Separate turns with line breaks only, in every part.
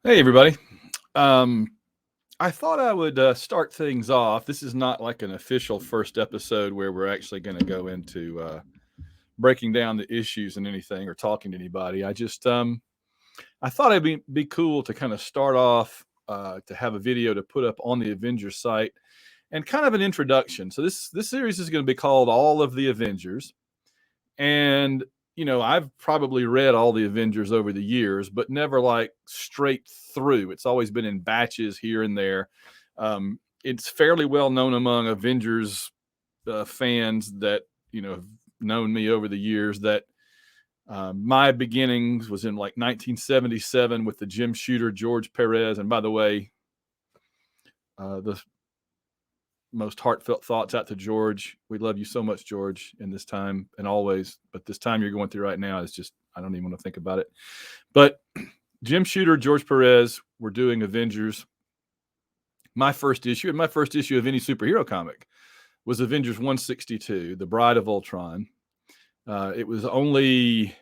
Hey, everybody. Um, I thought I would start things off. This is not like an official first episode where we're actually going to go into breaking down the issues and anything or talking to anybody. I thought it'd be cool to kind of start off to have a video to put up on the Avengers site and kind of an introduction. So this series is going to be called All of the Avengers, and I've probably read all the Avengers over the years, but never like straight through. It's always been in batches here and there. It's fairly well known among Avengers fans that have known me over the years that my beginnings was in like 1977 with the Jim Shooter, George Perez, and by the way, the most heartfelt thoughts out to George. We love you so much, George, in this time and always. But this time you're going through right now is just, I don't even want to think about it. But Jim Shooter, George Perez, we're doing Avengers. My first issue of any superhero comic was Avengers 162, The Bride of Ultron. It was only,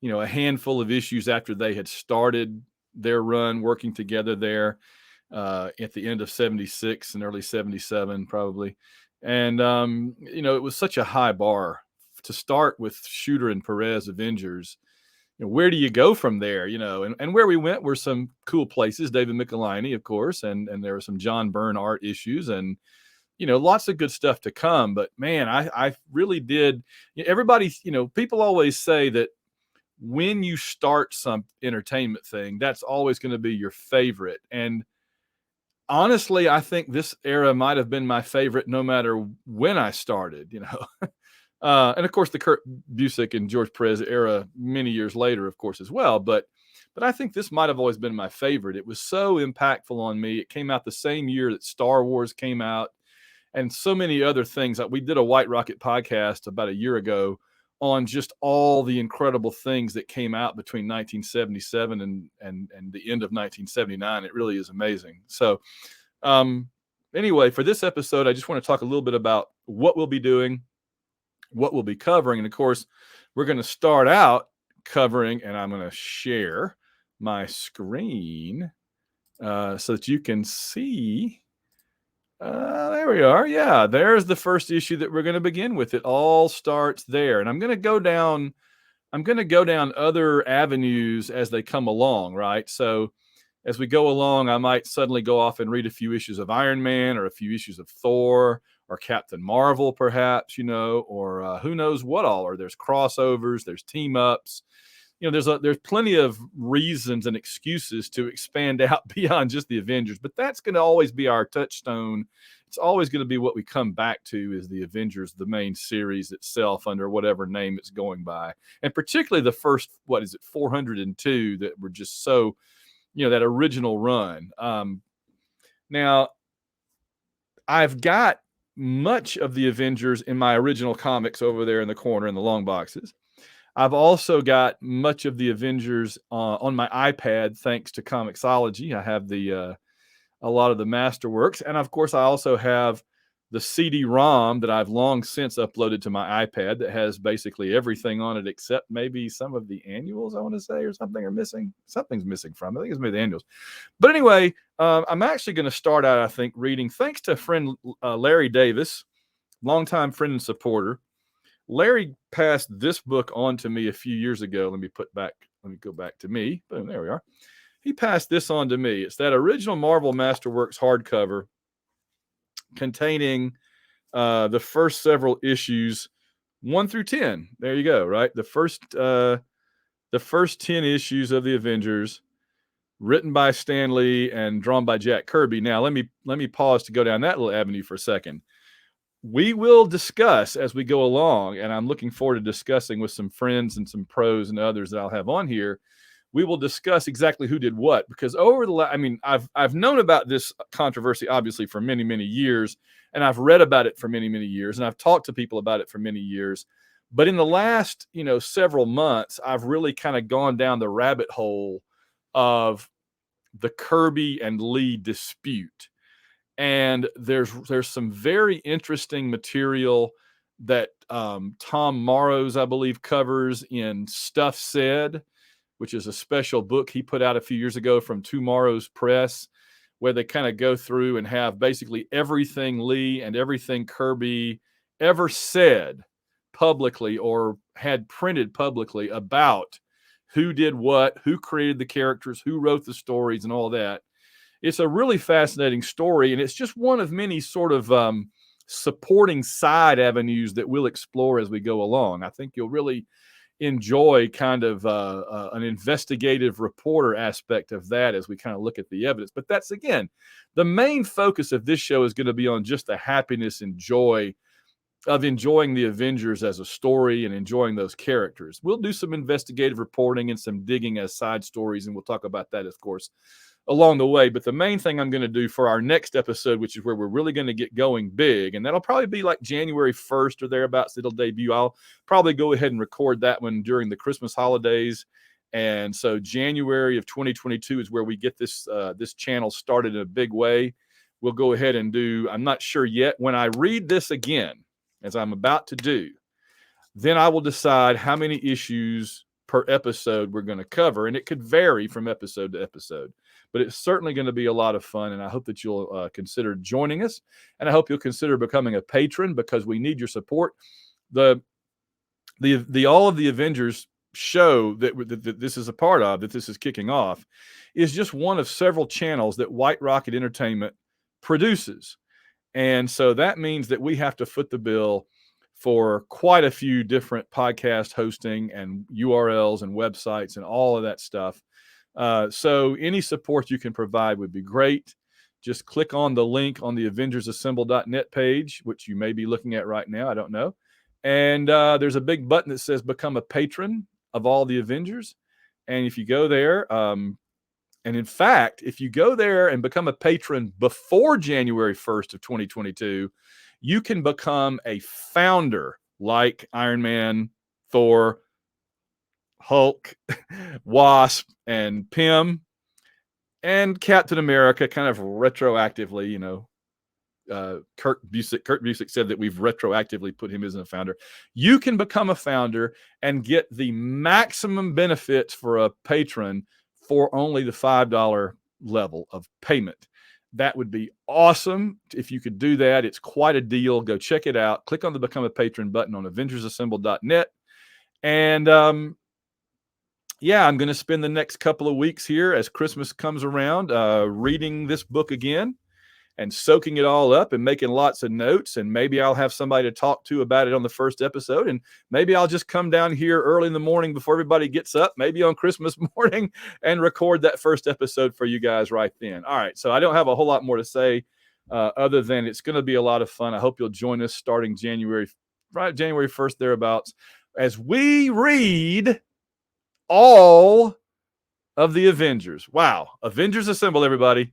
a handful of issues after they had started their run working together there at the end of 76 and early 77, probably. And, it was such a high bar to start with Shooter and Perez Avengers. Where do you go from there? And where we went were some cool places. David Michelinie, of course, and there were some John Byrne art issues and, lots of good stuff to come. But man, I really did. Everybody, people always say that when you start some entertainment thing, that's always going to be your favorite. And honestly, I think this era might have been my favorite no matter when I started. And of course the Kurt Busiek and George Perez era many years later, of course, as well. But I think this might have always been my favorite. It was so impactful on me. It came out the same year that Star Wars came out and so many other things. We did a White Rocket podcast about a year ago on just all the incredible things that came out between 1977 and the end of 1979. It really is amazing. So anyway, for this episode, I just want to talk a little bit about what we'll be doing, what we'll be covering. And of course, we're going to start out covering, and I'm going to share my screen so that you can see. There we are. Yeah, there's the first issue that we're going to begin with. It all starts there. And I'm going to go down other avenues as they come along, right? So as we go along, I might suddenly go off and read a few issues of Iron Man or a few issues of Thor or Captain Marvel, perhaps, or who knows what all. Or there's crossovers, there's team ups. There's plenty of reasons and excuses to expand out beyond just the Avengers, but that's going to always be our touchstone. It's always going to be what we come back to is the Avengers, the main series itself, under whatever name it's going by, and particularly the first 402 that were just so, that original run. Now, I've got much of the Avengers in my original comics over there in the corner in the long boxes. I've also got much of the Avengers on my iPad, thanks to Comixology. I have a lot of the Masterworks, and of course, I also have the CD-ROM that I've long since uploaded to my iPad that has basically everything on it except maybe some of the annuals, I want to say, or something are missing. Something's missing from it. I think it's maybe the annuals. But anyway, I'm actually going to start out, I think, reading, thanks to friend Larry Davis, longtime friend and supporter. Larry passed this book on to me a few years ago. Let me go back to me. Boom, there we are. He passed this on to me. It's that original Marvel Masterworks hardcover containing the first several issues, 1 through 10. There you go, right? The first 10 issues of the Avengers, written by Stan Lee and drawn by Jack Kirby. Now, let me pause to go down that little avenue for a second. We will discuss as we go along, and I'm looking forward to discussing with some friends and some pros and others that I'll have on here. We will discuss exactly who did what, because I've known about this controversy obviously for many, many years, and I've read about it for many, many years, and I've talked to people about it for many years. But in the last, several months, I've really kind of gone down the rabbit hole of the Kirby and Lee dispute. And there's some very interesting material that Tom Morrows, I believe, covers in Stuff Said. which is a special book he put out a few years ago from Tomorrow's Press, where they kind of go through and have basically everything Lee and everything Kirby ever said publicly or had printed publicly about who did what, who created the characters, who wrote the stories, and all that. It's a really fascinating story, and it's just one of many sort of supporting side avenues that we'll explore as we go along. I think you'll really enjoy kind of an investigative reporter aspect of that as we kind of look at the evidence. But that's, again, the main focus of this show is going to be on just the happiness and joy of enjoying the Avengers as a story and enjoying those characters. We'll do some investigative reporting and some digging as side stories, and we'll talk about that, of course, along the way. But the main thing I'm going to do for our next episode, which is where we're really going to get going big, and that'll probably be like January 1st or thereabouts, it'll debut. I'll probably go ahead and record that one during the Christmas holidays. And so January of 2022 is where we get this channel started in a big way. We'll go ahead and do, I'm not sure yet, when I read this again, as I'm about to do, then I will decide how many issues per episode we're going to cover. And it could vary from episode to episode, but it's certainly going to be a lot of fun. And I hope that you'll consider joining us. And I hope you'll consider becoming a patron, because we need your support. The All of the Avengers show that this is a part of, that this is kicking off, is just one of several channels that White Rocket Entertainment produces. And so that means that we have to foot the bill for quite a few different podcast hosting and URLs and websites and all of that stuff. So any support you can provide would be great. Just click on the link on the AvengersAssemble.net page, which you may be looking at right now. I don't know. And there's a big button that says Become a Patron of All the Avengers. And if you go there, and in fact, if you go there and become a patron before January 1st of 2022, you can become a founder like Iron Man, Thor, Hulk, Wasp, and Pym, and Captain America, kind of retroactively, you know. Kurt Busiek said that we've retroactively put him as a founder. You can become a founder and get the maximum benefits for a patron for only the $5 level of payment. That would be awesome if you could do that. It's quite a deal. Go check it out. Click on the Become a Patron button on AvengersAssemble.net. And yeah, I'm going to spend the next couple of weeks here as Christmas comes around reading this book again and soaking it all up and making lots of notes. And maybe I'll have somebody to talk to about it on the first episode. And maybe I'll just come down here early in the morning before everybody gets up, maybe on Christmas morning, and record that first episode for you guys right then. All right. So I don't have a whole lot more to say other than it's going to be a lot of fun. I hope you'll join us starting January 1st, thereabouts, as we read all of the Avengers. Wow. Avengers Assemble, everybody.